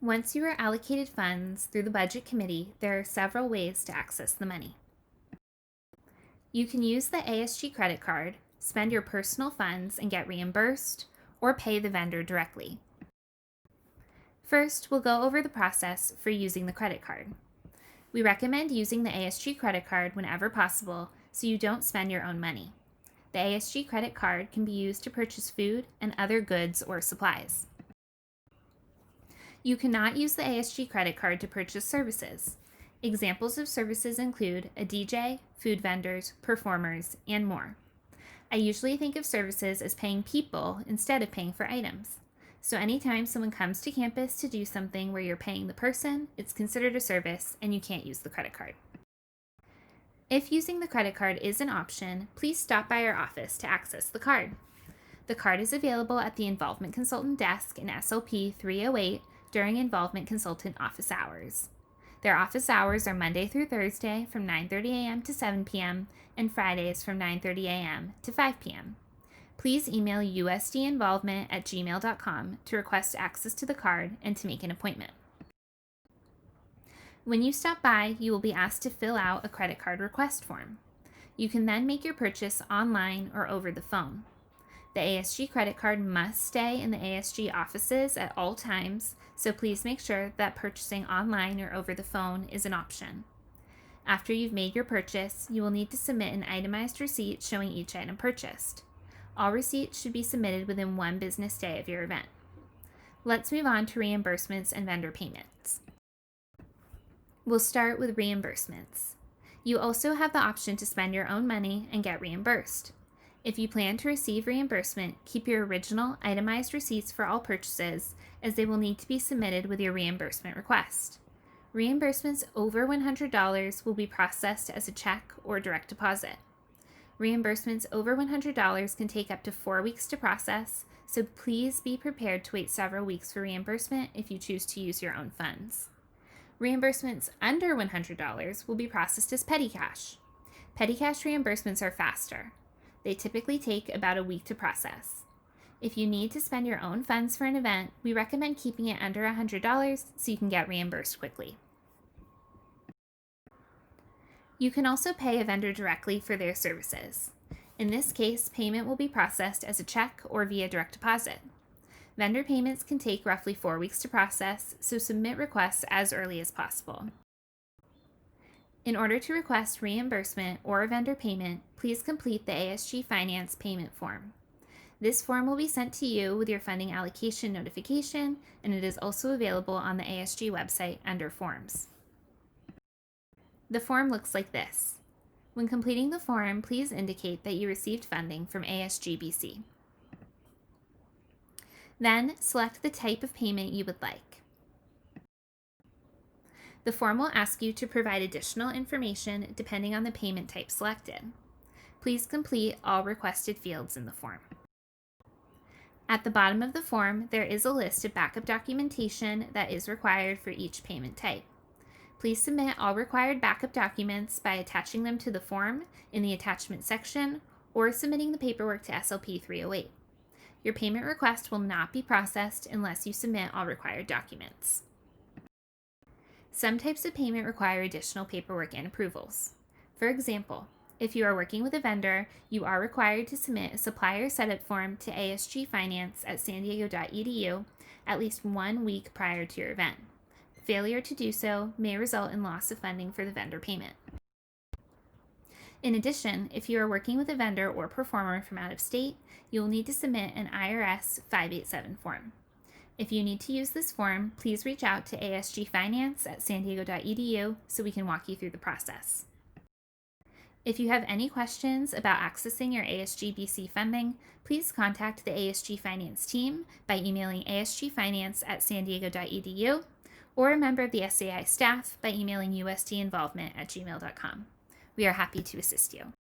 Once you are allocated funds through the Budget Committee, there are several ways to access the money. You can use the ASG credit card, spend your personal funds and get reimbursed, or pay the vendor directly. First, we'll go over the process for using the credit card. We recommend using the ASG credit card whenever possible so you don't spend your own money. The ASG credit card can be used to purchase food and other goods or supplies. You cannot use the ASG credit card to purchase services. Examples of services include a DJ, food vendors, performers, and more. I usually think of services as paying people instead of paying for items. So anytime someone comes to campus to do something where you're paying the person, it's considered a service and you can't use the credit card. If using the credit card is an option, please stop by our office to access the card. The card is available at the Involvement Consultant desk in SLP 308 during Involvement Consultant office hours. Their office hours are Monday through Thursday from 9:30 a.m. to 7 p.m. and Fridays from 9:30 a.m. to 5 p.m. Please email usdinvolvement@gmail.com to request access to the card and to make an appointment. When you stop by, you will be asked to fill out a credit card request form. You can then make your purchase online or over the phone. The ASG credit card must stay in the ASG offices at all times, so please make sure that purchasing online or over the phone is an option. After you've made your purchase, you will need to submit an itemized receipt showing each item purchased. All receipts should be submitted within 1 business day of your event. Let's move on to reimbursements and vendor payments. We'll start with reimbursements. You also have the option to spend your own money and get reimbursed. If you plan to receive reimbursement, keep your original itemized receipts for all purchases, as they will need to be submitted with your reimbursement request. Reimbursements over $100 will be processed as a check or direct deposit. Reimbursements over $100 can take up to 4 weeks to process, so please be prepared to wait several weeks for reimbursement if you choose to use your own funds. Reimbursements under $100 will be processed as petty cash. Petty cash reimbursements are faster. They typically take about a week to process. If you need to spend your own funds for an event, we recommend keeping it under $100 so you can get reimbursed quickly. You can also pay a vendor directly for their services. In this case, payment will be processed as a check or via direct deposit. Vendor payments can take roughly 4 weeks to process, so submit requests as early as possible. In order to request reimbursement or a vendor payment, please complete the ASG Finance payment form. This form will be sent to you with your funding allocation notification, and it is also available on the ASG website under Forms. The form looks like this. When completing the form, please indicate that you received funding from ASGBC. Then, select the type of payment you would like. The form will ask you to provide additional information depending on the payment type selected. Please complete all requested fields in the form. At the bottom of the form, there is a list of backup documentation that is required for each payment type. Please submit all required backup documents by attaching them to the form in the attachment section or submitting the paperwork to SLP 308. Your payment request will not be processed unless you submit all required documents. Some types of payment require additional paperwork and approvals. For example, if you are working with a vendor, you are required to submit a supplier setup form to ASG Finance at sandiego.edu at least 1 week prior to your event. Failure to do so may result in loss of funding for the vendor payment. In addition, if you are working with a vendor or performer from out of state, you will need to submit an IRS 587 form. If you need to use this form, please reach out to ASG Finance at sandiego.edu so we can walk you through the process. If you have any questions about accessing your ASGBC funding, please contact the ASG Finance team by emailing asgfinance@sandiego.edu or a member of the SAI staff by emailing usdinvolvement@gmail.com. We are happy to assist you.